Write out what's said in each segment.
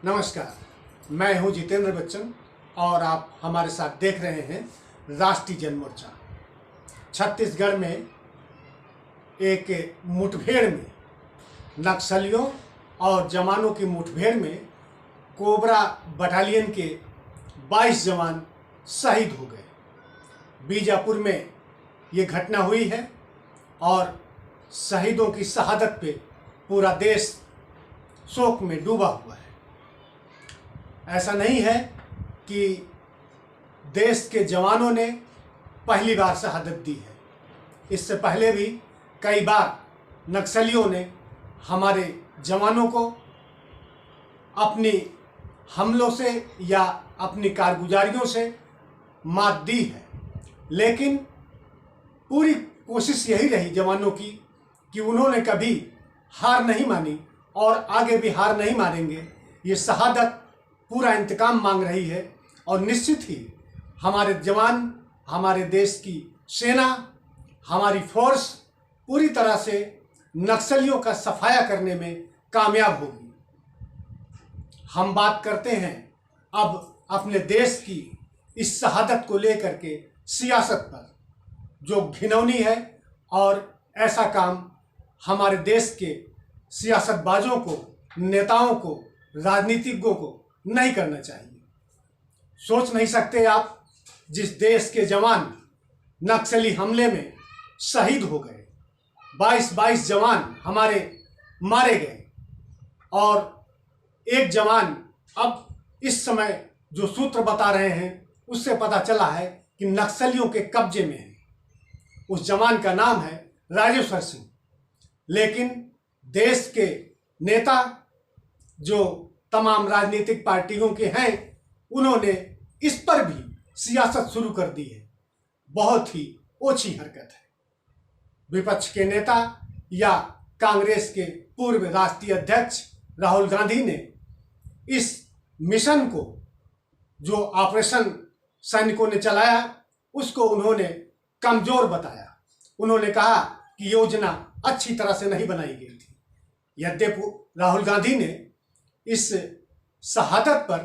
नमस्कार, मैं हूं जितेंद्र बच्चन और आप हमारे साथ देख रहे हैं राष्ट्रीय जनमोर्चा। छत्तीसगढ़ में एक मुठभेड़ में नक्सलियों और जवानों की मुठभेड़ में कोबरा बटालियन के 22 जवान शहीद हो गए। बीजापुर में ये घटना हुई है और शहीदों की शहादत पे पूरा देश शोक में डूबा हुआ है। ऐसा नहीं है कि देश के जवानों ने पहली बार शहादत दी है। इससे पहले भी कई बार नक्सलियों ने हमारे जवानों को अपनी हमलों से या अपनी कारगुजारियों से मात दी है, लेकिन पूरी कोशिश यही रही जवानों की कि उन्होंने कभी हार नहीं मानी और आगे भी हार नहीं मानेंगे। ये शहादत पूरा इंतकाम मांग रही है और निश्चित ही हमारे जवान, हमारे देश की सेना, हमारी फोर्स पूरी तरह से नक्सलियों का सफाया करने में कामयाब होगी। हम बात करते हैं अब अपने देश की इस शहादत को लेकर के सियासत पर, जो घिनौनी है और ऐसा काम हमारे देश के सियासतबाजों को, नेताओं को, राजनीतिज्ञों को नहीं करना चाहिए। सोच नहीं सकते आप, जिस देश के जवान नक्सली हमले में शहीद हो गए, 22 जवान हमारे मारे गए और एक जवान अब इस समय जो सूत्र बता रहे हैं उससे पता चला है कि नक्सलियों के कब्जे में है। उस जवान का नाम है राजेश्वर सिंह। लेकिन देश के नेता जो तमाम राजनीतिक पार्टियों के हैं, उन्होंने इस पर भी सियासत शुरू कर दी है। बहुत ही ओछी हरकत है। विपक्ष के नेता या कांग्रेस के पूर्व राष्ट्रीय अध्यक्ष राहुल गांधी ने इस मिशन को, जो ऑपरेशन सैनिकों ने चलाया, उसको उन्होंने कमजोर बताया। उन्होंने कहा कि योजना अच्छी तरह से नहीं बनाई गई थी। यद्यपि राहुल गांधी ने इस शहादत पर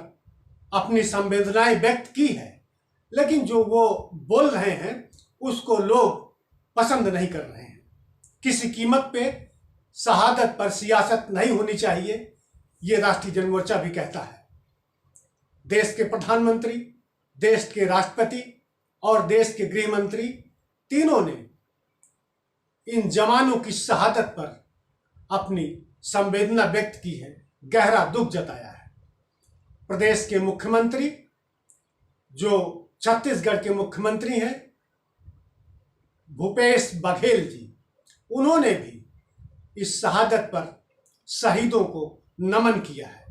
अपनी संवेदनाएं व्यक्त की है, लेकिन जो वो बोल रहे हैं उसको लोग पसंद नहीं कर रहे हैं। किसी कीमत पे शहादत पर सियासत नहीं होनी चाहिए, ये राष्ट्रीय जनमोर्चा भी कहता है। देश के प्रधानमंत्री, देश के राष्ट्रपति और देश के गृह मंत्री तीनों ने इन जवानों की शहादत पर अपनी संवेदना व्यक्त की है, गहरा दुख जताया है। प्रदेश के मुख्यमंत्री, जो छत्तीसगढ़ के मुख्यमंत्री हैं भूपेश बघेल जी, उन्होंने भी इस शहादत पर शहीदों को नमन किया है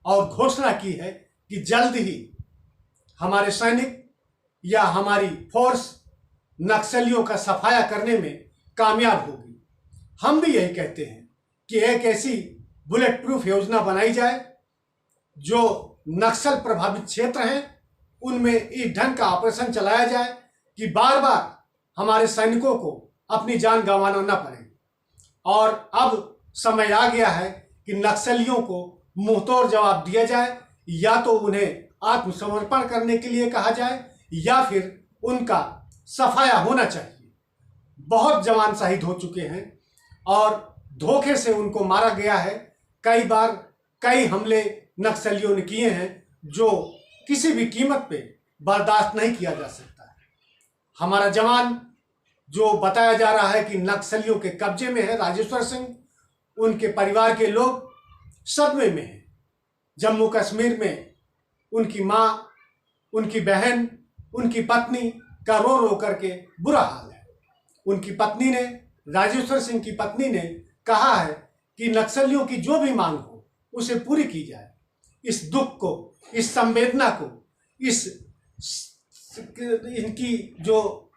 और घोषणा की है कि जल्द ही हमारे सैनिक या हमारी फोर्स नक्सलियों का सफाया करने में कामयाब होगी। हम भी यही कहते हैं कि एक ऐसी बुलेट प्रूफ योजना बनाई जाए जो नक्सल प्रभावित क्षेत्र हैं उनमें इस ढंग का ऑपरेशन चलाया जाए कि बार बार हमारे सैनिकों को अपनी जान गंवाना न पड़े। और अब समय आ गया है कि नक्सलियों को मुंहतोड़ जवाब दिया जाए, या तो उन्हें आत्मसमर्पण करने के लिए कहा जाए या फिर उनका सफाया होना चाहिए। बहुत जवान शहीद हो चुके हैं और धोखे से उनको मारा गया है। कई बार कई हमले नक्सलियों ने किए हैं जो किसी भी कीमत पे बर्दाश्त नहीं किया जा सकता है। हमारा जवान जो बताया जा रहा है कि नक्सलियों के कब्जे में है, राजेश्वर सिंह, उनके परिवार के लोग सदमे में हैं। जम्मू कश्मीर में उनकी माँ, उनकी बहन, उनकी पत्नी का रो रो करके बुरा हाल है। उनकी पत्नी ने, राजेश्वर सिंह की पत्नी ने कहा है कि नक्सलियों की जो भी मांग हो उसे पूरी की जाए। इस दुख को, इस संवेदना को, इनकी जो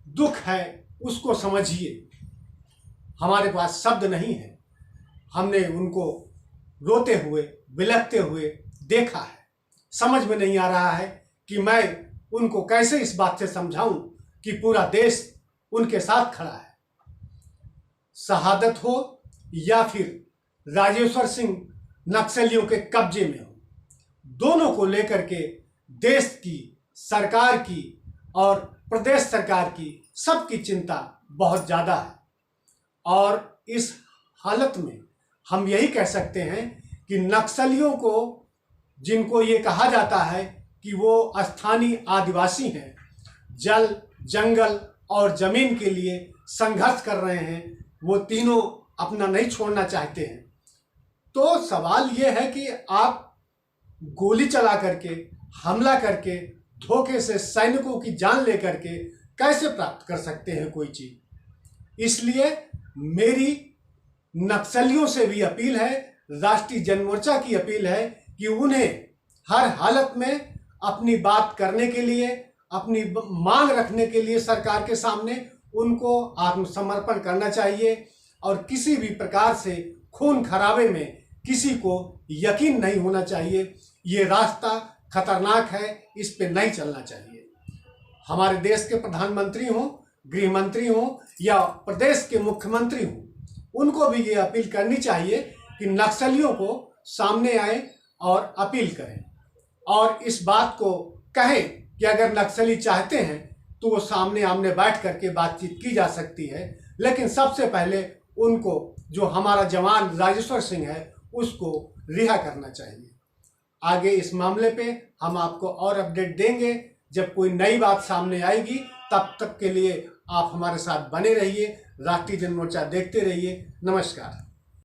दुख है उसको समझिए। हमारे पास शब्द नहीं है। हमने उनको रोते हुए, बिलखते हुए देखा है। समझ में नहीं आ रहा है कि मैं उनको कैसे इस बात से समझाऊं कि पूरा देश उनके साथ खड़ा है। शहादत हो या फिर राजेश्वर सिंह नक्सलियों के कब्जे में हो, दोनों को लेकर के देश की, सरकार की और प्रदेश सरकार की सबकी चिंता बहुत ज़्यादा है। और इस हालत में हम यही कह सकते हैं कि नक्सलियों को, जिनको ये कहा जाता है कि वो स्थानीय आदिवासी हैं, जल, जंगल और ज़मीन के लिए संघर्ष कर रहे हैं, वो तीनों अपना नहीं छोड़ना चाहते हैं। तो सवाल ये है कि आप गोली चला करके, हमला करके, धोखे से सैनिकों की जान लेकर के कैसे प्राप्त कर सकते हैं कोई चीज। इसलिए मेरी नक्सलियों से भी अपील है, राष्ट्रीय जनमोर्चा की अपील है कि उन्हें हर हालत में अपनी बात करने के लिए, अपनी मांग रखने के लिए सरकार के सामने उनको आत्मसमर्पण करना चाहिए और किसी भी प्रकार से खून खराबे में किसी को यकीन नहीं होना चाहिए। ये रास्ता खतरनाक है, इस पे नहीं चलना चाहिए। हमारे देश के प्रधानमंत्री हों, गृह मंत्री हों या प्रदेश के मुख्यमंत्री हों, उनको भी ये अपील करनी चाहिए कि नक्सलियों को सामने आए और अपील करें और इस बात को कहें कि अगर नक्सली चाहते हैं तो वो सामने आमने बैठ करके बातचीत की जा सकती है, लेकिन सबसे पहले उनको, जो हमारा जवान राजेश्वर सिंह है, उसको रिहा करना चाहिए। आगे इस मामले पे हम आपको और अपडेट देंगे जब कोई नई बात सामने आएगी। तब तक के लिए आप हमारे साथ बने रहिए, राष्ट्रीय जनमोर्चा देखते रहिए। नमस्कार।